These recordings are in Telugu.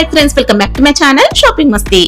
Hi friends, welcome back to my channel shopping మస్తీ.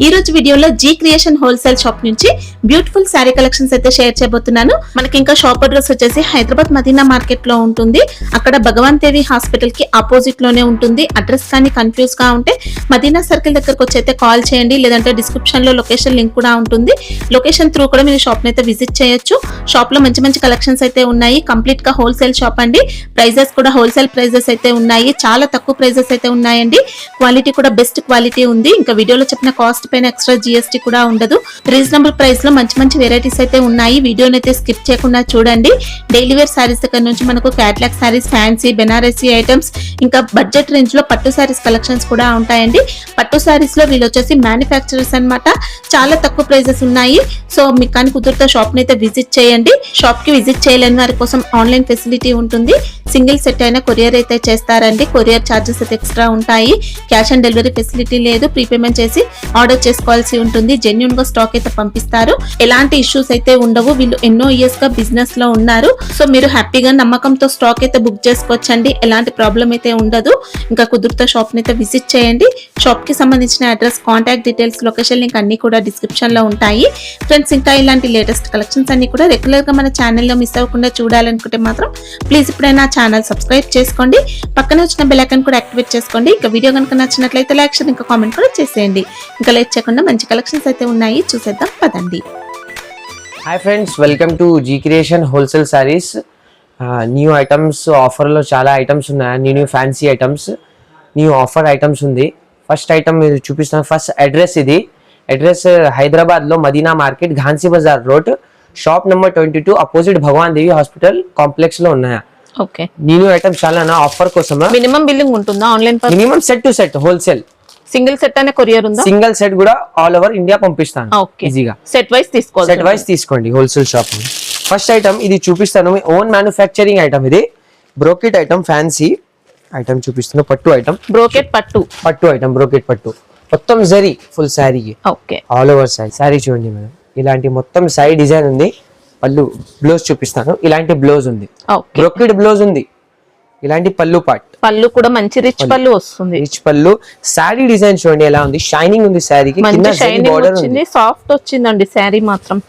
ఈ రోజు వీడియోలో జీ క్రియేషన్ హోల్సేల్ షాప్ నుంచి బ్యూటిఫుల్ శారీ కలెక్షన్స్ అయితే షేర్ చేయబోతున్నాను. మనకి ఇంకా షాప్ అడ్రస్ వచ్చేసి హైదరాబాద్ మదీనా మార్కెట్ లో ఉంటుంది. అక్కడ భగవాన్ దేవి హాస్పిటల్ కి ఆపోజిట్ లోనే ఉంటుంది. అడ్రస్ కానీ కన్ఫ్యూజ్ గా ఉంటే మదీనా సర్కిల్ దగ్గరకు వచ్చి అయితే కాల్ చేయండి, లేదంటే డిస్క్రిప్షన్ లో లొకేషన్ లింక్ కూడా ఉంటుంది. లొకేషన్ త్రూ కూడా మీరు షాప్ అయితే విజిట్ చేయొచ్చు. షాప్ లో మంచి మంచి కలెక్షన్స్ అయితే ఉన్నాయి. కంప్లీట్ గా హోల్సేల్ షాప్ అండి. ప్రైజెస్ కూడా హోల్సేల్ ప్రైజెస్ అయితే ఉన్నాయి. చాలా తక్కువ ప్రైజెస్ అయితే ఉన్నాయండి. క్వాలిటీ కూడా బెస్ట్ క్వాలిటీ ఉంది. ఇంకా వీడియోలో చెప్పిన కాస్ట్ పైన ఎక్స్ట్రా జిఎస్టీ కూడా ఉండదు. రీజనబుల్ ప్రైస్ లో మంచి మంచి వెరైటీస్ అయితే ఉన్నాయి. వీడియోని అయితే స్కిప్ చేయకుండా చూడండి. డైలీ వేర్ సారీస్ దగ్గర నుంచి మనకు catalogue saris, fancy, Banarasi items, ఇంకా బడ్జెట్ రేంజ్ లో పట్టు సారీస్ కలెక్షన్స్ కూడా ఉంటాయండి. పట్టు సారీస్ లో వీళ్ళు వచ్చేసి మ్యానుఫ్యాక్చరర్స్ అన్నమాట. చాలా తక్కువ ప్రైజెస్ ఉన్నాయి. సో మీకు కానీ కుదురుతో షాప్ ని అయితే విజిట్ చేయండి. షాప్ కి విజిట్ చేయలేని వారి కోసం ఆన్లైన్ ఫెసిలిటీ ఉంటుంది. సింగిల్ సెట్ అయినా కొరియర్ అయితే చేస్తారండి. కొరియర్ ఛార్జెస్ అయితే ఎక్స్ట్రా ఉంటాయి. క్యాష్ ఆన్ డెలివరీ ఫెసిలిటీ లేదు. ప్రీపేమెంట్ చేసి ఆర్డర్ చేసుకోవాల్సి ఉంటుంది. జెన్యూన్ గా స్టాక్ అయితే పంపిస్తారు. ఎలాంటి ఇష్యూస్ అయితే ఉండవు. వీళ్ళు ఎన్నో ఇయర్స్ గా బిజినెస్ లో ఉన్నారు. సో మీరు హ్యాపీగా నమ్మకంతో స్టాక్ అయితే బుక్ చేసుకోవచ్చండి. ఎలాంటి ప్రాబ్లం అయితే ఉండదు. ఇంకా కుదురుతో షాప్ ని అయితే విజిట్ చేయండి. షాప్ కి సంబంధించిన address, contact details, location link అన్ని కూడా డిస్క్రిప్షన్ లో ఉంటాయి. ఫ్రెండ్స్, ఇంకా ఇలాంటి లేటెస్ట్ కలెక్షన్స్ అన్ని కూడా రెగ్యులర్ గా మన ఛానల్లో మిస్ అవ్వకుండా చూడాలనుకుంటే మాత్రం ప్లీజ్ ఇప్పుడైనా ఛానల్ సబ్స్క్రైబ్ చేసుకోండి. పక్కన వచ్చిన బెల్ ఐకాన్ కూడా యాక్టివేట్ చేసుకోండి. ఇంకా వీడియో కనుక నచ్చినట్లయితే లైక్ షేర్, ఇంకా కామెంట్ కూడా చేసేయండి. ఇంకా లేట్ చేయకుండా మంచి కలెక్షన్స్ అయితే ఉన్నాయి, చూసేద్దాం పదండి. Hi friends, welcome to G creation wholesale saris. New items ఆఫర్లో చాలా ఐటమ్స్ ఉన్నాయి. New fancy items, new offer items ఉంది. ఫస్ట్ ఐటమ్ మీరు చూపిస్తాను. ఫస్ట్ అడ్రస్ ఇది. అడ్రస్ హైదరాబాద్లో Madina market, Ghansi Bazaar road, shop number 22, opposite Bhagwan Devi hospital complex లో ఉన్నాయా. ఓకే, న్యూ ఐటమ్స్ చాలా ఆఫర్ కోసం. మినిమం బిల్లింగ్ ఉంటుందా? Online minimum set to set wholesale. Single set అనే కొరియర్ ఉందా? సింగిల్ సెట్ కూడా ఆల్ ఓవర్ ఇండియా పంపిస్తాను ఈజీగా. సెట్ వైస్ తీసుకోవాలి. సెట్ వైస్ తీసుకోండి హోల్సేల్ షాప్. ఫస్ట్ ఐటమ్ ఇది చూపిస్తాను. మీ ఓన్ మ్యానుఫ్యాక్చరింగ్ ఐటమ్ ఇది. బ్రోకెట్ ఐటమ్, ఫ్యాన్సీ ఐటమ్ చూపిస్తాను. పట్టు ఐటమ్, బ్రోకెట్ పట్టు ఐటమ్, బ్రోకెట్ పట్టు మొత్తం జరీ ఫుల్ శారీకి. ఓకే, ఆల్ ఓవర్ శారీ చూడండి మేడం. ఇలాంటి మొత్తం శారీ డిజైన్ ఉంది. పళ్ళు బ్లౌజ్ చూపిస్తాను. ఇలాంటి బ్లౌజ్ ఉంది. బ్రోకెట్ బ్లౌజ్ ఉంది. ఇలాంటి పళ్ళు పార్ట్. పళ్ళు కూడా మంచి రిచ్ పళ్ళు వస్తుంది. రిచ్ పళ్ళు. శారీ డిజైన్ చూడండి ఎలా ఉంది. షైనింగ్ ఉంది శారీకి. కింద బోర్డర్ ఉంది. సాఫ్ట్ వచ్చిందండి శారీ మాత్రం.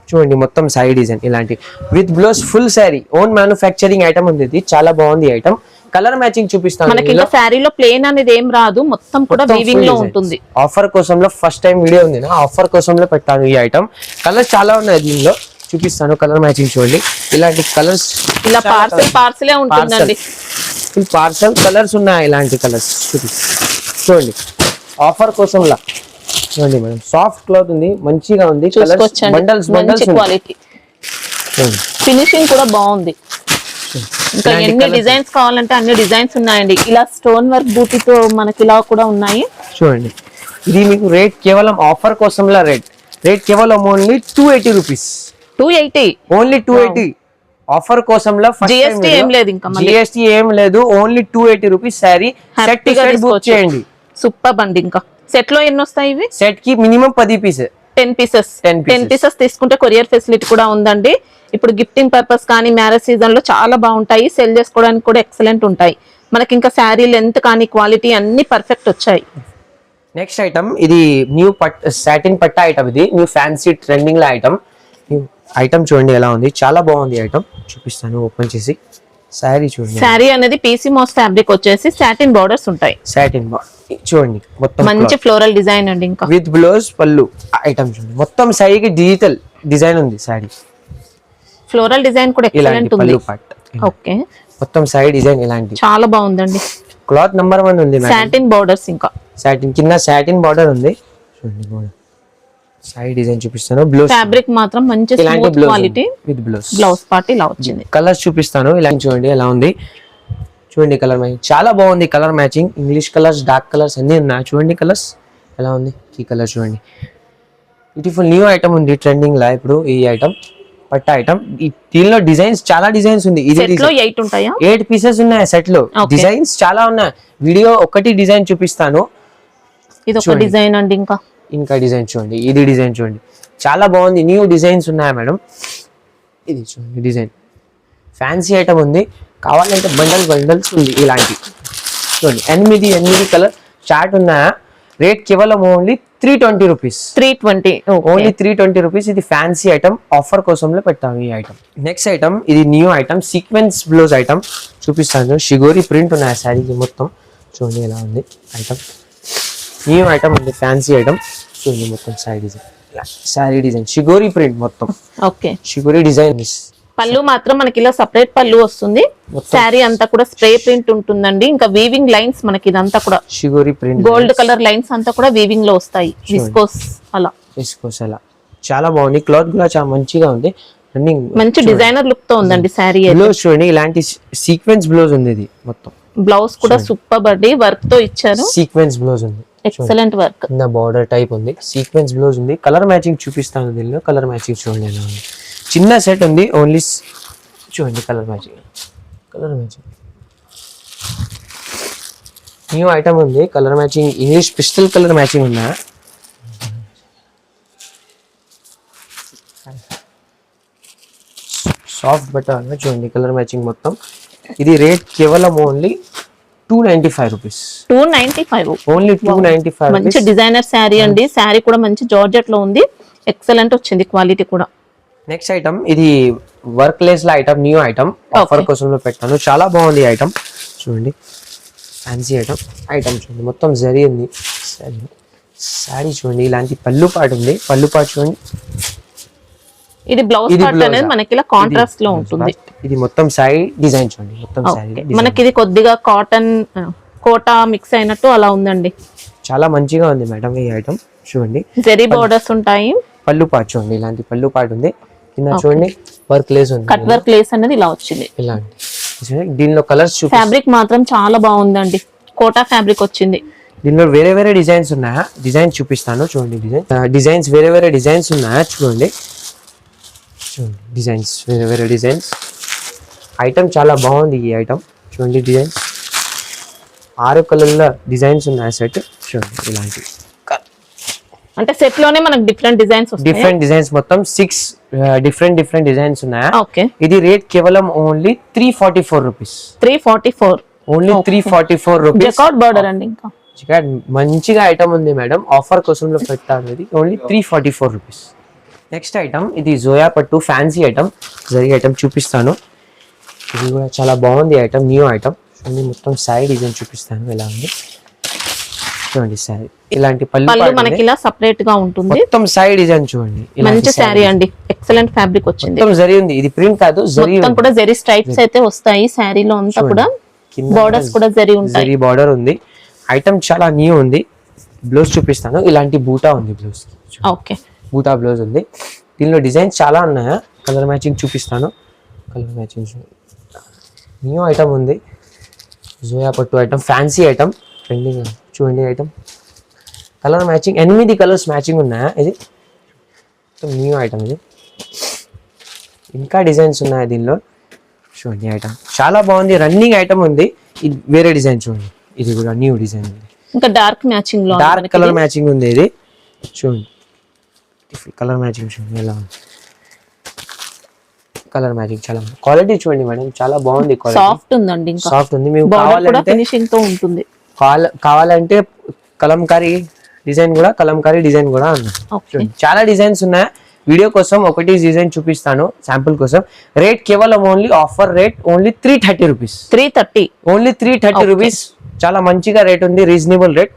చూడండి మొత్తం శారీ డిజైన్ ఇలాంటి with blouse full sari. Own manufacturing item ఉంది. ఇది చాలా బాగుంది ఐటమ్. కలర్ మ్యాచింగ్ చూపిస్తాను. మనకి ఇంకా శారీలో ప్లేన్ అనేది ఏం రాదు, మొత్తం కూడా వీవింగ్ లో ఉంటుంది. ఆఫర్ కోసంలో ఫస్ట్ టైం వీడియో ఉంది. ఆఫర్ కోసంలో పెట్టాను ఈ ఐటమ్. కలర్స్ చాలా ఉన్నాయి దీనిలో, చూపిస్తాను. కలర్ మ్యాచింగ్ చూడండి. ఇలాంటి కలర్స్ ఇలా పార్సలే ఉంటుందండి. పార్సల్ కలర్స్ ఉన్నాయి. ఇలాంటి కలర్స్ చూడండి. ఆఫర్ కోసంలా చూడండి మేడం. సాఫ్ట్ క్లాత్ ఉంది, మంచిగా ఉంది. బండల్స్ క్వాలిటీ, ఫినిషింగ్ కూడా బాగుంది. ఇంకా ఎన్ని డిజైన్స్ కావాలంటే అన్ని డిజైన్స్ ఉన్నాయండి. ఇలా స్టోన్ వర్క్ బూటీతో మనకి ఇలా కూడా ఉన్నాయి. చూడండి, ఇది మీకు రేట్ కేవలం ఆఫర్ కోసంలా రేట్ కేవలం ఓన్లీ 280 రూపీస్. 280 ఓన్లీ 280 ఆఫర్ కోసంలో. జిఎస్టీ ఏం లేదు, ఇంకా జిఎస్టీ ఏం లేదు. Only 280 rupees sari. Set to set book చేయండి. సూపర్ బండి. ఇంకా సెట్ లో ఎన్ని వస్తాయి ఇవి? సెట్ కి మినిమం 10 పీసెస్. 10 పీసెస్ తీసుకుంటే కొరియర్ ఫెసిలిటీ కూడా ఉందండి. ఇప్పుడు గిఫ్టింగ్ పర్పస్ కానీ మ్యారేజ్ సీజన్ లో చాలా బాగుంటాయి. సెల్ చేసుకోవడానికి కూడా ఎక్సలెంట్ ఉంటాయి. మనకి ఇంకా శారీ లెంత్ కానీ క్వాలిటీ అన్ని పర్ఫెక్ట్ వచ్చాయి. నెక్స్ట్ ఐటమ్ ఇది న్యూ సాటిన్ పట్టా ఐటమ్. ఇది న్యూ ఫ్యాన్సీ ట్రెండింగ్ లో ఐటమ్. ఐటమ్ చూడండి ఎలా ఉంది. చాలా బాగుంది ఐటమ్. చూపిస్తాను ఓపెన్ చేసి. శారీ చూడండి. శారీ అనేది పీసీ మోస్ ఫ్యాబ్రిక్ వచ్చేసి సాటిన్ బోర్డర్స్ ఉంటాయి. సాటిన్ చూడండి మొత్తం మంచి ఫ్లోరల్ డిజైన్ అండి. ఇంకా విత్ బ్లౌజ్ పళ్ళు ఐటమ్ చూడండి. మొత్తం శారీకి డిజిటల్ డిజైన్ ఉంది. శారీ ఫ్లోరల్ డిజైన్ కూడా ఎక్సలెంట్ ఉంది. ఓకే, మొత్తం శారీ డిజైన్ ఇలాంటి చాలా బాగుందండి. క్లాత్ నంబర్ 1 ఉంది. సాటిన్ బోర్డర్స్, ఇంకా సాటిన్ కింద సాటిన్ బోర్డర్ ఉంది. చూడండి బోర్డర్. శారీ డిజైన్ చూపిస్తాను. బ్లౌజ్ ఫ్యాబ్రిక్ మాత్రం మంచి smooth quality with blouse part ఇలా వచ్చింది. కలర్స్ చూపిస్తాను. ఇలా చూడండి ఎలా ఉంది. చూడండి కలర్ మ్యాచింగ్ చాలా బాగుంది. Colour matching English colours, dark colours అన్ని ఉన్నాయి. చూడండి కలర్స్ ఎలా ఉంది. ఈ కలర్ చూడండి. బ్యూటిఫుల్ న్యూ ఐటమ్ ఉంది ట్రెండింగ్ లా ఇప్పుడు. ఈ ఐటమ్ పట్ట ఐటమ్. దీనిలో డిజైన్స్ చాలా డిజైన్స్ ఉంది. ఇది 8 పీసెస్ ఉన్నాయి సెట్ లో. డిజైన్స్ చాలా ఉన్నాయి. వీడియో ఒకటి డిజైన్ చూపిస్తాను. ఇది ఒక డిజైన్ అండి. ఇంకా డిజైన్ చూడండి. ఇది డిజైన్ చూడండి చాలా బాగుంది. న్యూ డిజైన్స్ ఉన్నాయి మేడం. ఇది చూడండి డిజైన్. ఫ్యాన్సీ ఐటమ్ ఉంది. కావాలంటే బండల్స్ ఉంది ఇలాంటి. చూడండి 8 కలర్ చాట్ ఉన్నాయా, రేట్ కేవలం ఓన్లీ 320 రూపీస్. 320. Only 320 rupees. ఇది ఫ్యాన్సీ ఐటమ్, ఆఫర్ కోసంలో పెట్టాము ఈ ఐటమ్. నెక్స్ట్ ఐటమ్ ఇది new item, sequence blouse item చూపిస్తాను. షిగోరి ప్రింట్ ఉన్నాయి శారీకి మొత్తం. చూడండి ఎలా ఉంది ఐటమ్, న్యూ ఐటమ్ ఉంది, ఫ్యాన్సీ ఐటమ్. చూడండి మొత్తం శారీ డిజైన్, శారీ డిజైన్ షిగోరి ప్రింట్ మొత్తం. ఓకే, షిగోరి డిజైన్. పళ్ళు మాత్రం మనకి ఇలా సెపరేట్ పళ్ళు వస్తుంది. శారీ అంతా కూడా స్ప్రే ప్రింట్ ఉంటుందండి. ఇంకా వీవింగ్ లైన్స్ మనకి ఇదంతా కూడా షిగోరి ప్రింట్, గోల్డ్ కలర్ లైన్స్ అంతా కూడా వీవింగ్ లో వస్తాయి. విస్కోస్ అలా చాలా బాగుంది. క్లాత్ కూడా చాలా మంచిగా ఉంది. రన్నింగ్ మంచి డిజైనర్ లుక్ తో ఉందండి శారీ. బ్లౌజ్ చూడండి, ఇలాంటి సీక్వెన్స్ బ్లౌజ్ ఉంది. ఇది మొత్తం బ్లౌజ్ కూడా సూపర్ బడ్డీ వర్క్ తో ఇచ్చారు. సీక్వెన్స్ బ్లౌజ్ ఉంది, ఎక్సలెంట్ వర్క్. కింద బార్డర్ టైప్ ఉంది, సీక్వెన్స్ బ్లౌజ్ ఉంది. కలర్ మ్యాచింగ్ చూపిస్తాను దీనిలో. కలర్ మ్యాచింగ్ చూడండి ఎలా ఉంది. చిన్న సెట్ ఉంది ఓన్లీ. చూడండి colour matching, colour matching new item ఉంది. Colour matching English pastel colour matching ఉందా. సాఫ్ట్ బటర్ చూడండి, కలర్ మ్యాచింగ్ మొత్తం. ఇది రేట్ కేవలం ఓన్లీ 295 రూపీస్. 295 ఓన్లీ 295. మంచి డిజైనర్ శారీ అండి. శారీ కూడా మంచి జార్జెట్ లో ఉంది. ఎక్సలెంట్ వచ్చింది క్వాలిటీ కూడా. నెక్స్ట్ ఐటమ్ ఇది వర్క్ లెస్ లో ఐటమ్, న్యూ ఐటమ్, ఆఫర్ కోసంలో పెట్టాను. చాలా బాగుంది ఐటమ్. చూడండి ఫ్యాన్సీ ఐటమ్ చూడండి, మొత్తం జరీ ఉంది. శారీ చూడండి, ఇలాంటి పళ్ళు పాటు ఉంది. పళ్ళు పాటు చూడండి. ఇది బ్లౌజ్ పార్ట్ అనేది మనకి ఇలా కాంట్రాస్ట్ లో ఉంటుంది. ఇది మొత్తం శారీ డిజైన్ చూడండి, మొత్తం శారీ మనకి ఇది కొద్దిగా కాటన్ కోటా మిక్స్ అయినట్టు అలా ఉందండి. చాలా మంచిగా ఉంది మేడం ఈ ఐటమ్. చూడండి జరీ బోర్డర్స్ ఉంటాయి. పళ్ళు పాటు చూడండి, ఇలాంటి పళ్ళు పాటు ఉంది. కింద చూడండి వర్క్ లేస్ ఉంది, కట్ వర్క్ లేస్ అనేది ఇలా వచ్చింది. ఇలాంటి దీనిలో కలర్స్ ఫ్యాబ్రిక్ మాత్రం చాలా బాగుందండి. కోటా ఫ్యాబ్రిక్ వచ్చింది. దీనిలో వేరే వేరే డిజైన్స్ ఉన్నాయా, డిజైన్ చూపిస్తాను. చూడండి డిజైన్స్ వేరే వేరే డిజైన్స్ ఉన్నాయా. చూడండి డిజైన్స్ వేరే వేరే డిజైన్స్. ఐటమ్ చాలా బాగుంది ఈ ఐటమ్. చూడండి డిజైన్స్ 6 కలర్ల డిజైన్స్ ఉన్నాయి సెట్. చూడండి ఇలాంటి అంటే సెట్ లోనే మనకు డిఫరెంట్ డిజైన్స్ వస్తాయి. డిఫరెంట్ డిజైన్స్ మొత్తం 6 డిఫరెంట్ డిజైన్స్ ఉన్నాయా. ఓకే, ఇది రేట్ కేవలం only 344 rupees. 344 only 344 rupees. Jacquard border అండి. ఇంకా మంచిగా ఐటమ్ ఉంది మేడం, ఆఫర్ కోసంలో పెట్టాను. ఇది ఓన్లీ 344 రూపీస్. నెక్స్ట్ ఐటమ్ ఇది జోయా పట్టు ఫ్యాన్సీ ఐటమ్, జరీ ఐటమ్ చూపిస్తాను. ఇది కూడా చాలా బాగుంది ఐటమ్, న్యూ ఐటమ్. చూడండి మొత్తం శారీ డిజైన్ చూపిస్తాను ఎలా ఉంది. చూడండి శారీ ఇలాంటి పళ్ళు మనకి ఇలా సెపరేట్ గా ఉంటుంది. మొత్తం శారీ డిజైన్ చూడండి, మంచి శారీ అండి. ఎక్సలెంట్ ఫ్యాబ్రిక్ వచ్చింది. మొత్తం జరీ ఉంది, ఇది ప్రింట్ కాదు, జరీ మొత్తం కూడా జరీ స్ట్రైప్స్ అయితే వస్తాయి శారీలో అంతా కూడా. బోర్డర్స్ కూడా జరీ ఉంటాయి, జరీ బార్డర్ ఉంది. ఐటమ్ చాలా న్యూ ఉంది. బ్లౌజ్ చూపిస్తాను, ఇలాంటి బూటా ఉంది బ్లౌజ్. ఓకే, బూటా బ్లౌజ్ ఉంది. దీనిలో డిజైన్స్ చాలా ఉన్నాయా. కలర్ మ్యాచింగ్ చూపిస్తాను. కలర్ మ్యాచింగ్ న్యూ ఐటమ్ ఉంది. జోయా పట్టు ఐటమ్, ఫ్యాన్సీ ఐటమ్, ట్రెండింగ్. చూడండి item colour matching 8 colours matching ఉన్నాయా. ఇది న్యూ ఐటమ్. ఇది ఇంకా డిజైన్స్ ఉన్నాయి దీనిలో. చూడండి ఐటమ్ చాలా బాగుంది, రన్నింగ్ ఐటమ్ ఉంది. ఇది వేరే డిజైన్ చూడండి, ఇది కూడా న్యూ డిజైన్ ఉంది. ఇంకా డార్క్ మ్యాచింగ్ లో, డార్క్ కలర్ మ్యాచింగ్ ఉంది. ఇది చూడండి కలర్ మ్యాచింగ్ చూడండి ఎలా ఉంది. కలర్ మ్యాచింగ్ చాలా క్వాలిటీ చూడండి మేడం, చాలా బాగుంది. సాఫ్ట్ ఉందండి, ఇంకా సాఫ్ట్ ఉంది. మీకు ఫినిషింగ్ తో ఉంటుంది. కావాలంటే కలంకారీ డిజైన్ కూడా, కలంకారీ డిజైన్ కూడా ఉన్నాయి. చాలా డిజైన్స్ ఉన్నాయి. వీడియో కోసం ఒకటి డిజైన్ చూపిస్తాను శాంపుల్ కోసం. రేట్ కేవలం only offer rate only 330 rupees. 330 only 330 rupees. చాలా మంచిగా రేట్ ఉంది, reasonable rate,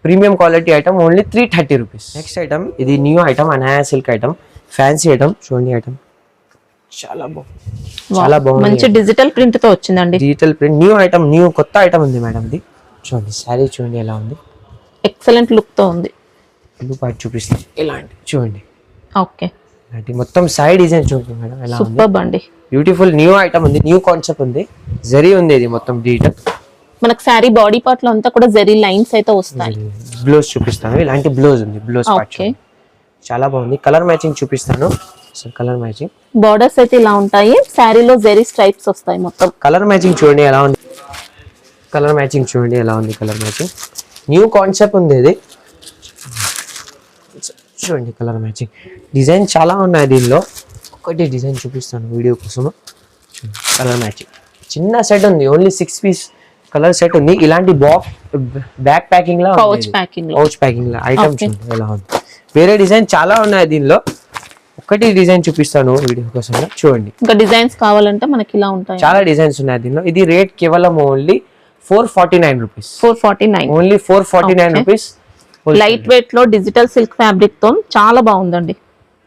premium quality item. Only 330 rupees. Next item ఇది new item, Anaya silk item, fancy item. చూడండి ఐటమ్ చాలా బాగుంది, చాలా బాగుంది. మంచి డిజిటల్ ప్రింట్ తో వచ్చిందండి. Digital print new item, new కొత్త ఐటమ్ ఉంది మేడం. ఇది చూడండి శారీ చూడండి ఎలా ఉంది. ఎక్సలెంట్ లుక్ తో ఉంది. బ్లూ పార్ట్ చూపిస్తాను ఇలాంటి చూడండి. ఓకే, ఇలాంటి మొత్తం శారీ డిజైన్ చూడండి మేడం ఎలా ఉంది. సూపర్ అండి, బ్యూటిఫుల్ న్యూ ఐటమ్ ఉంది, న్యూ కాన్సెప్ట్ ఉంది. జరీ ఉంది, ఇది మొత్తం డిజిటల్. మనకు శారీ బాడీ పార్ట్ లో అంతా కూడా జరీ లైన్స్ అయితే వస్తాయి. బ్లౌజ్ చూపిస్తాను, ఇలాంటి బ్లౌజ్ ఉంది. బ్లౌజ్ పార్ట్ చాలా బాగుంది. కలర్ మ్యాచింగ్ చూపిస్తాను. కలర్ మ్యాచింగ్ బోర్డర్స్ అయితే ఇలా ఉంటాయి. శారీలో జరీ స్ట్రైప్స్ వస్తాయి మొత్తం. కలర్ మ్యాచింగ్ చూడండి ఎలా ఉంది. కలర్ మ్యాచింగ్ చూడండి ఎలా ఉంది. కలర్ మ్యాచింగ్ న్యూ కాన్సెప్ట్ ఉంది ఇది. చూడండి కలర్ మ్యాచింగ్ డిజైన్ చాలా ఉన్నాయి దీనిలో. ఒకటి డిజైన్ చూపిస్తాను వీడియో కోసం. కలర్ మ్యాచింగ్ చిన్న సెట్ ఉంది, ఓన్లీ 6 పీస్ కలర్ సెట్ ఉంది. ఇలాంటి బ్యాక్ ప్యాకింగ్ లా పౌచ్ ప్యాకింగ్ లో పౌచ్ ప్యాకింగ్ లా ఐటమ్స్ Okay. ఉంది. ఎలా ఉంది వేరే డిజైన్ చాలా ఉన్నాయి దీనిలో. ఒకటి డిజైన్ చూపిస్తాను వీడియో కోసం, చూడండి. ఇంకా డిజైన్స్ కావాలంటే మనకి ఇలా ఉంటాయి. చాలా డిజైన్స్ ఉన్నాయి దీనిలో. ఇది రేట్ కేవలం only 449 rupees. 449 only 449 Okay. Rupees. Light weight లో డిజిటల్ సిల్క్ ఫ్యాబ్రిక్ తో చాలా బాగుందండి.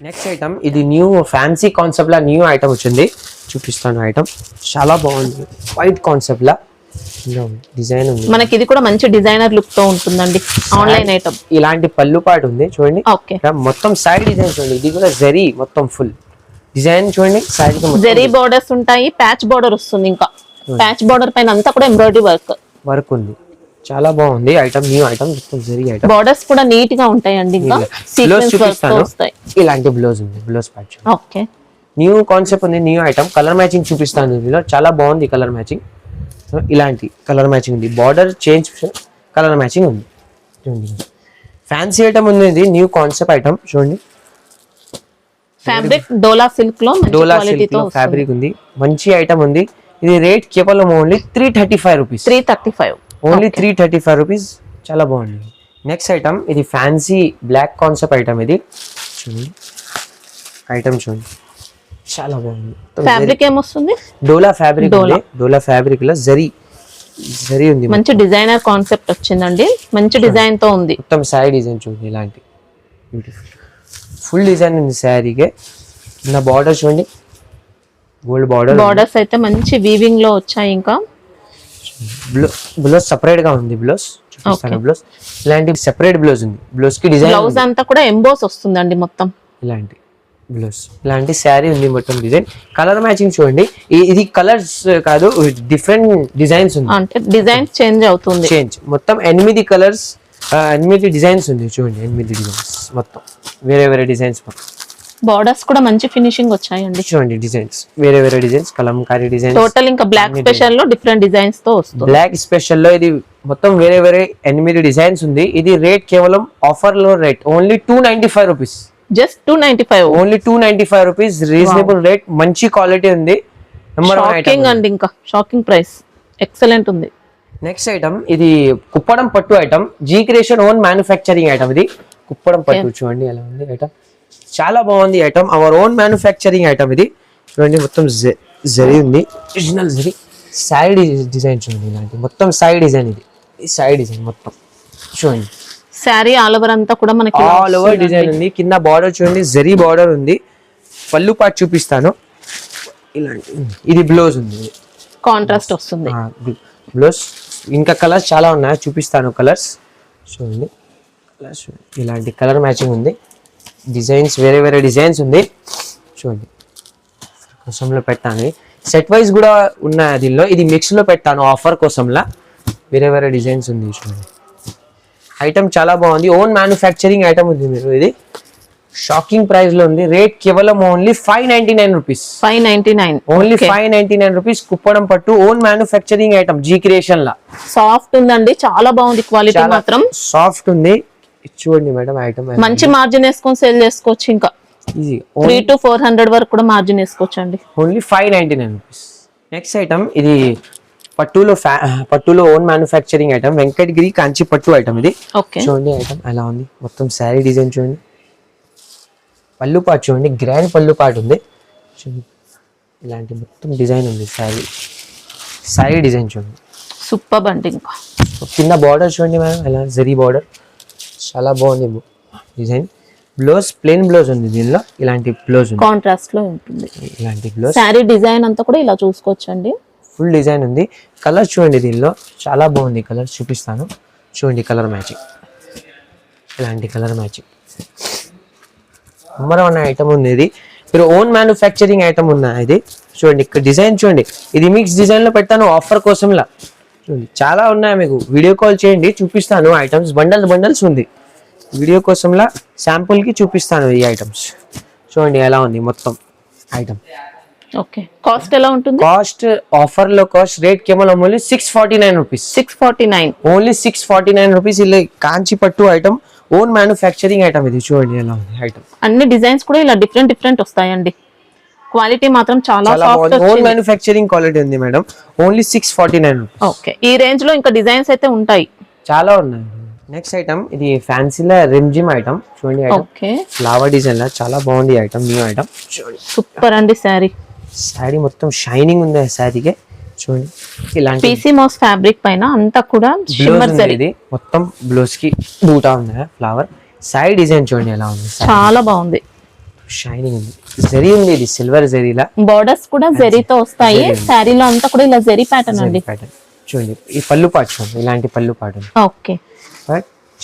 నెక్స్ట్ ఐటమ్ ఇది న్యూ ఫ్యాన్సీ కాన్సెప్ట్ లా న్యూ ఐటమ్ వచ్చింది, చూపిస్తాను. ఐటమ్ చాలా బాగుంది, వైట్ కాన్సెప్ట్ లా డిజైన్ ఉంది. మనకి ఇది కూడా మంచి డిజైనర్ లుక్ తో ఉంటుందండి. Online item. ఇలాంటి పళ్ళు పాటు ఉంది చూడండి. ఓకే, మొత్తం సైడ్ డిజైన్ చూడండి. ఇది కూడా జరీ మొత్తం ఫుల్ డిజైన్ చూడండి. సైడ్ జరీ బోర్డర్స్ ఉంటాయి, ప్యాచ్ బోర్డర్ వస్తుంది. ఇంకా ప్యాచ్ బోర్డర్ పైన అంతా కూడా ఎంబ్రాయిడరీ వర్క్ ఉంది. చాలా బాగుంది ఐటమ్, న్యూ ఐటమ్, మొత్తం జరీ ఐటమ్. బోర్డర్స్ కూడా నీట్ గా ఉంటాయండి. ఇంకా బ్లౌజ్ సీక్వెన్స్ వర్క్ తో చూపిస్తాను. వస్తాయి. ఇలాంటి బ్లౌజ్ ఉంది, blouse patch. Okay, new concept ఉంది, న్యూ ఐటమ్. కలర్ మ్యాచింగ్ చూపిస్తాను దీనిలో. చాలా బాగుంది కలర్ మ్యాచింగ్. ఇలాంటి కలర్ మ్యాచింగ్ ఉంది, బార్డర్ చేంజ్ కలర్ మ్యాచింగ్ ఉంది చూడండి. ఫ్యాన్సీ ఐటమ్ ఉంది, ఇది న్యూ కాన్సెప్ట్ ఐటమ్ చూడండి. ఫ్యాబ్రిక్ డోలా సిల్క్ లో మంచి డోలా క్వాలిటీ సిల్క్ తో లో ఫ్యాబ్రిక్ ఉంది, మంచి ఐటమ్ ఉంది. ఇది రేట్ కేవలం ఓన్లీ 335 రూపీస్. 335 only 335 rupees. చాలా బాగుంది. నెక్స్ట్ ఐటమ్ ఇది ఫ్యాన్సీ బ్లాక్ కాన్సెప్ట్ ఐటమ్. ఇది చూడండి, ఐటమ్ చూడండి, చాలా బాగుంది. ఫ్యాబ్రిక్ ఏమొస్తుంది? డోలా ఫ్యాబ్రిక్ ఉంది. డోలా ఫ్యాబ్రిక్ లో జరీ ఉంది. మంచి డిజైనర్ కాన్సెప్ట్ వచ్చిందండి, మంచి డిజైన్ తో ఉంది. మొత్తం శారీ డిజైన్ చూడండి, ఇలాంటి బ్యూటిఫుల్ ఫుల్ డిజైన్ ఉంది శారీకే. కింద బార్డర్ చూడండి, గోల్డ్ బార్డర్. బార్డర్స్ అయితే మంచి వీవింగ్ లో వచ్చాయి. ఇంకా బ్లౌజ్ సెపరేట్ గా ఉంది. బ్లౌజ్ చూపిస్తాను. బ్లౌజ్ ఇలాంటి సెపరేట్ బ్లౌజ్ ఉంది. బ్లౌజ్ కి డిజైన్, బ్లౌజ్ అంతా కూడా ఎంబోస్ వస్తుందండి మొత్తం. ఇలాంటి బ్లౌజ్, ఇలాంటి శారీ ఉంది మొత్తం డిజైన్. కలర్ మ్యాచింగ్ చూడండి. ఇది కలర్స్ కాదు, డిఫరెంట్ డిజైన్స్ ఉంది. అంటే డిజైన్ చేంజ్ అవుతుంది. చేంజ్ మొత్తం 8 కలర్స్, 8 డిజైన్స్ ఉంది చూడండి. 8 డిజైన్స్ మొత్తం వేరే వేరే డిజైన్స్. బార్డర్స్ కూడా మంచి ఫినిషింగ్ వచ్చాయండి. చూడండి డిజైన్స్, వేరే వేరే డిజైన్స్, కలంకారీ డిజైన్. టోటల్ ఇంకా బ్లాక్ స్పెషల్ లో డిఫరెంట్ డిజైన్స్ తో వస్తుంది. బ్లాక్ స్పెషల్ లో ఇది మొత్తం వేరే వేరే 8 డిజైన్స్ ఉంది. ఇది రేట్ కేవలం ఆఫర్ లో rate only 295 rupees. Just 295. Only 295 rupees. Reasonable rate, మంచి క్వాలిటీ ఉంది. నెంబర్ 1 షాకింగ్ ఐటమ్ అండి, ఇంకా షాకింగ్ ప్రైస్, ఎక్సలెంట్ ఉంది. నెక్స్ట్ ఐటమ్ ఇది కుప్పడం పట్టు item. G creation own manufacturing item. ఇది కుప్పడం పట్టు చూడండి ఎలా ఉంది ఐటమ్. చాలా బాగుంది item, our own manufacturing item. ఇది చూడండి, మొత్తం జరీ ఉంది, ఒరిజినల్ జరీ. సైడ్ డిజైన్ చూడండి, ఇలాంటి మొత్తం సైడ్ డిజైన్. ఇది సైడ్ డిజైన్ మొత్తం చూడండి. శారీ ఆల్ ఓవర్ అంతా కూడా మనకి ఆల్ ఓవర్ డిజైన్ ఉంది. కింద బార్డర్ చూడండి, జరీ బార్డర్ ఉంది. పళ్ళు పాటు చూపిస్తాను. ఇలాంటి ఇది బ్లౌజ్ ఉంది, కాంట్రాస్ట్ వస్తుంది. బ్లౌజ్. ఇంకా కలర్స్ చాలా ఉన్నాయి, చూపిస్తాను కలర్స్ చూడండి. కలర్స్ ఇలాంటి కలర్ మ్యాచింగ్ ఉంది. డిజైన్స్ వేరే వేరే డిజైన్స్ ఉంది చూడండి. కోసంలో పెట్టాను, సెట్ వైజ్ కూడా ఉన్నాయి దీనిలో. ఇది మిక్స్ లో పెట్టాను ఆఫర్ కోసంలా. వేరే వేరే డిజైన్స్ ఉంది చూడండి. ఐటమ్ చాలా బాగుంది, ఓన్ మ్యానుఫ్యాక్చరింగ్ ఐటమ్ ఉంది. మీరు ఇది షాకింగ్ ప్రైస్ లో ఉంది. రేట్ కేవలం only 599 rupees. 599 only 599 rupees. Kuppadam పట్టు own manufacturing item, G creation లా. సాఫ్ట్ ఉందండి, చాలా బాగుంది. క్వాలిటీ మాత్రం సాఫ్ట్ ఉంది. చూడండి మేడం, ఐటమ్ మంచి మార్జిన్ వేసుకొని సేల్ చేసుకోవచ్చు. ఇంకా ఈజీ 300 to 400 వరకు కూడా మార్జిన్ వేసుకోవచ్చు అండి. Only 599 rupees. నెక్స్ట్ ఐటమ్ ఇది పట్టులో ఓన్ మ్యానుఫ్యాక్చరింగ్ ఐటమ్, వెంకటగిరి కాంచి పట్టు ఐటమ్. ఇది ఓకే, చూడండి ఐటమ్ ఎలా ఉంది. మొత్తం శారీ డిజైన్ చూడండి. పళ్ళు పాటు చూడండి, గ్రాండ్ పళ్ళు పాటు ఉంది చూడండి. ఇలాంటి మొత్తం డిజైన్ ఉంది. శారీ డిజైన్ చూడండి, సూపర్ అండి. ఇంకా కింద బార్డర్ చూడండి మేడం, ఎలా జరీ బార్డర్, చాలా బాగుంది డిజైన్. బ్లౌజ్ ప్లెయిన్ బ్లౌజ్ ఉంది దీనిలో. ఇలాంటి బ్లౌజ్ ఉంది, కాంట్రాస్ట్ లో ఉంటుంది. ఇలాంటి బ్లౌజ్. శారీ డిజైన్ అంతా కూడా ఇలా చూసుకోవచ్చు అండి. ఫుల్ డిజైన్ ఉంది. కలర్ చూడండి దీనిలో, చాలా బాగుంది. కలర్ చూపిస్తాను చూడండి. కలర్ మ్యాచింగ్, ఇలాంటి కలర్ మ్యాచింగ్. నెంబర్ 1 ఐటమ్ ఉంది. ఇది మీరు ఓన్ మ్యానుఫ్యాక్చరింగ్ ఐటమ్ ఉన్నా. ఇది చూడండి, ఇక్కడ డిజైన్ చూడండి. ఇది మిక్స్ డిజైన్ లో పెట్టాను ఆఫర్ కోసంలా. చూడండి చాలా ఉన్నాయి, మీకు వీడియో కాల్ చేయండి చూపిస్తాను. ఐటమ్స్ బండల్స్ ఉంది. వీడియో కోసంలా శాంపుల్ కి చూపిస్తాను ఈ ఐటమ్స్. చూడండి ఎలా ఉంది మొత్తం ఐటమ్. ఓకే, కాస్ట్ ఎలా ఉంటుంది? కాస్ట్ ఆఫర్ లో కాస్ట్ రేట్ కేవలం ఓన్లీ 649 రూపీస్. 649 only 649 rupees. ఇలా కాంచి పట్టు ఐటమ్, ఓన్ మ్యానుఫ్యాక్చరింగ్ ఐటమ్. ఇది చూడండి ఎలా ఉంది ఐటమ్. అన్ని డిజైన్స్ కూడా ఇలా డిఫరెంట్ వస్తాయండి. క్వాలిటీ మాత్రం చాలా చాలా సాఫ్ట్ బాగుంది. ఓన్ వచ్చింది. మ్యానుఫ్యాక్చరింగ్ క్వాలిటీ ఉంది మేడం. Only 649 rupees. ఓకే, ఈ రేంజ్ లో ఇంకా డిజైన్స్ అయితే ఉంటాయి. చాలా ఉన్నాయి. నెక్స్ట్ ఐటమ్ ఇది ఫ్యాన్సీలో రిమ్జిమ్ ఐటమ్ చూడండి. ఐటమ్ ఓకే, ఫ్లవర్ డిజైన్ లా చాలా బాగుంది ఐటమ్. న్యూ ఐటమ్ చూడండి. సూపర్ అండి శారీ. శారీ మొత్తం షైనింగ్ ఉంది శారీకి చూడండి. ఇలాంటి పీసీ మౌస్ ఫ్యాబ్రిక్ పైన అంతా కూడా బ్లౌజ్ షిమ్మర్ ఉంది. జరీ. ఇది మొత్తం బ్లౌజ్ కి బూటా ఉంది ఫ్లవర్. సైడ్ డిజైన్ చూడండి ఎలా ఉంది. చాలా బాగుంది, షైనింగ్ ఉంది. జరీ ఉంది, ఇది సిల్వర్ జరీలా. బోర్డర్స్ కూడా జరీతో వస్తాయి. శారీలో అంతా కూడా ఇలా జరీ ప్యాటర్న్ అండి. ప్యాటర్న్ చూడండి. ఈ పళ్ళు పాటు చూడండి, ఇలాంటి పళ్ళు పాటు ఉంది. ఓకే,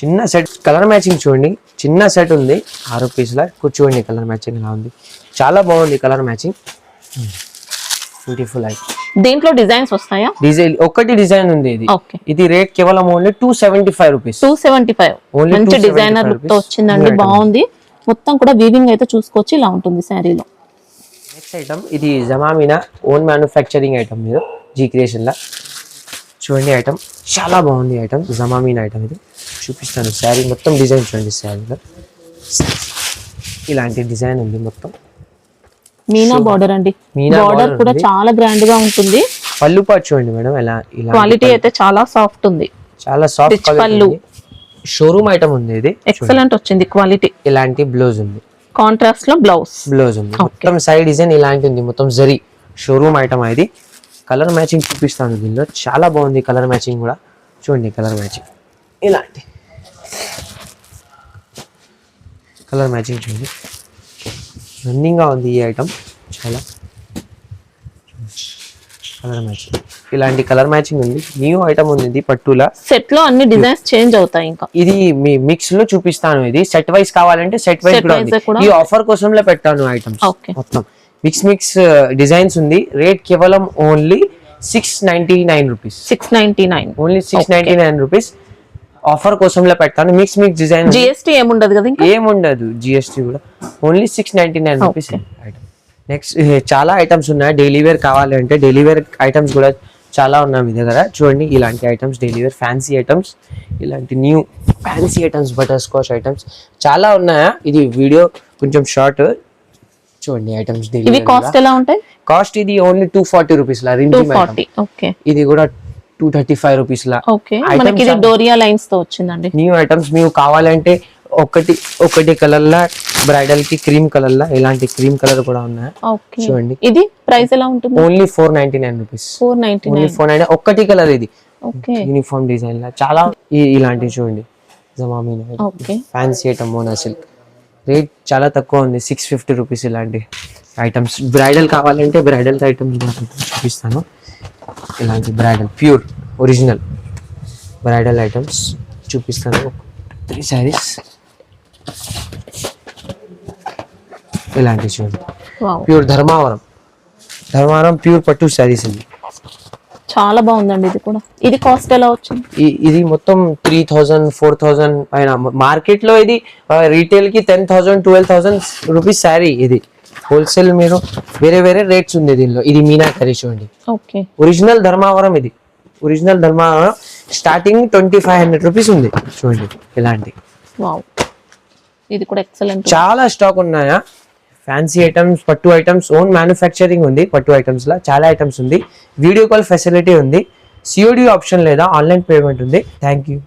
చిన్న సెట్ కలర్ మ్యాచింగ్ చూడండి. చిన్న సెట్ ఉంది 6 పీసుల. కూర్చోండి కలర్ మ్యాచింగ్ ఎలా ఉంది. చాలా బాగుంది కలర్ మ్యాచింగ్. Beautiful item. దీంట్లో డిజైన్స్ వస్తాయా? డిజైన్ ఒకటి డిజైన్ ఉంది. ఇది ఓకే, ఇది రేట్ కేవలం ఓన్లీ 275 రూపీస్. 275. Only మంచి 275 డిజైనర్ లుక్ తో rupees. వచ్చిందండి. New item. బాగుంది. మొత్తం కూడా వీవింగ్ అయితే చూసుకోవచ్చు, ఇలా ఉంటుంది శారీలో. నెక్స్ట్ ఐటమ్ ఇది జమామినా ఓన్ మ్యానుఫ్యాక్చరింగ్ ఐటమ్ మీద జీ క్రియేషన్ లా చూడండి. ఐటమ్ చాలా బాగుంది. ఐటమ్ జమామినా ఐటమ్ ఇది చూపిస్తాను. శారీ మొత్తం డిజైన్ చూడండి. శారీలో ఇలాంటి డిజైన్ ఉంది మొత్తం. మీనా బార్డర్ అండి. మీనా బార్డర్ border కూడా ఉంది. చాలా గ్రాండ్ గా ఉంటుంది. పళ్ళు పాటు చూడండి మేడం ఎలా. ఇలా క్వాలిటీ అయితే చాలా సాఫ్ట్ ఉంది. చాలా సాఫ్ట్ Rich పళ్ళు. షోరూమ్ ఐటమ్ ఉంది. ఇది ఎక్సలెంట్ వచ్చింది క్వాలిటీ. ఇలాంటి బ్లౌజ్ ఉంది. కాంట్రాస్ట్ లో బ్లౌజ్. బ్లౌజ్ ఉంది. మొత్తం సైడ్ డిజైన్ ఇలాంటి ఉంది. మొత్తం జరీ షోరూమ్ ఐటమ్ ఇది. కలర్ మ్యాచింగ్ చూపిస్తాను దీనిలో. చాలా బాగుంది కలర్ మ్యాచింగ్ కూడా చూడండి. కలర్ మ్యాచింగ్ ఇలాంటి కలర్ మ్యాచింగ్ చూడండి. రన్నింగ్ గా ఉంది ఈ ఐటమ్. చాలా కలర్ మ్యాచింగ్ ఇలాంటి కలర్ మ్యాచింగ్ ఉంది. న్యూ ఐటమ్ ఉంది ఇది పట్టులా. సెట్ లో అన్ని డిజైన్స్ చేంజ్ అవుతాయి. ఇంకా ఇది మీ మిక్స్ లో చూపిస్తాను. ఇది సెట్ వైస్ కావాలంటే సెట్ వైస్ Set కూడా wise ఉంది. కూడా ఈ ఆఫర్ కోసంలో పెట్టాను ఐటమ్స్. Okay. మొత్తం మిక్స్ డిజైన్స్ ఉంది. రేట్ కేవలం only 699 rupees. 699. Only 699 rupees. Offer కోసంలో పెట్టాను. మిక్స్ డిజైన్ జిఎస్టీ ఏముండదు కదా ఇంకా? ఏముండదు. జిఎస్టీ కూడా. Only 699 rupees item. నెక్స్ట్ చాలా ఐటమ్స్ ఉన్నాయి. డైలీ వేర్ కావాలంటే డైలీ వేర్ ఐటమ్స్ కూడా చాలా ఉన్నాయి మీ దగ్గర. చూడండి ఇలాంటి items daily wear fancy items. ఇలాంటి new fancy items butterscotch items చాలా ఉన్నాయా. ఇది వీడియో కొంచెం షార్ట్. చూడండి ఐటమ్స్ డైలీ ఇవి కాస్ట్ ఎలా ఉంటాయి? కాస్ట్ ఇది ఓన్లీ 240 రూపీస్ లా. రింజిమ్ 240. ఓకే, ఇది కూడా 235 రూపీస్ లా. ఓకే. మనకి ఇది డోరియా లైన్స్ తో వచ్చిందండి. న్యూ ఐటమ్స్ మీకు కావాలంటే ఒకటి కలర్ లా బ్రైడల్ కి క్రీమ్ కలర్ లా ఇలాంటి క్రీమ్ కలర్ కూడా ఉన్నాయి. ఓకే, చూడండి. ఇది ప్రైస్ ఎలా ఉంటుంది? Only 499 rupees. 499. ఓన్లీ 499. ఒక్కటి కలర్ ఇది. ఓకే, యూనిఫామ్ డిజైన్ లా చాలా ఇలాంటివి చూడండి. జమామినా okay. Fancy item Mona silk. Rate చాలా తక్కువ ఉంది 650 రూపీస్. ఇలాంటి ఐటమ్స్ బ్రైడల్ కావాలంటే బ్రైడల్ ఐటమ్స్ చూపిస్తాను. ఇలాంటి bridal pure original bridal items చూపిస్తాను. 3 శారీస్ ఇలాంటి చూడండి. వావ్, ప్యూర్ ధర్మావరం ప్యూర్ పట్టు శారీస్ ఇది. చాలా బాగుందండి. ఇది కూడా. ఇది కాస్ట్ ఎలా వచ్చింది? ఇది మొత్తం 3000 4000 పైన. మార్కెట్ లో ఇది రీటైల్ కి 10,000 12,000 రూపీస్ శారీ. ఇది హోల్సేల్ మీరు వేరే రేట్స్ ఉంది దీనిలో. ఇది మీనాకరీ చూడండి. Okay, original Dharmavaram. ఇది ఒరిజినల్ ధర్మావరం. స్టార్టింగ్ 2500 రూపీస్ ఉంది చూడండి. ఇలాంటి వావ్, ఇది కూడా ఎక్సలెంట్. చాలా స్టాక్ ఉన్నాయా. ఫ్యాన్సీ ఐటమ్స్ పట్టు ఐటమ్స్ ఓన్ మ్యానుఫ్యాక్చరింగ్ ఉంది. పట్టు ఐటమ్స్ లా చాలా ఐటమ్స్ ఉంది. వీడియో కాల్ ఫెసిలిటీ ఉంది. సిఓడి ఆప్షన్ లేదా ఆన్లైన్ పేమెంట్ ఉంది. Thank you.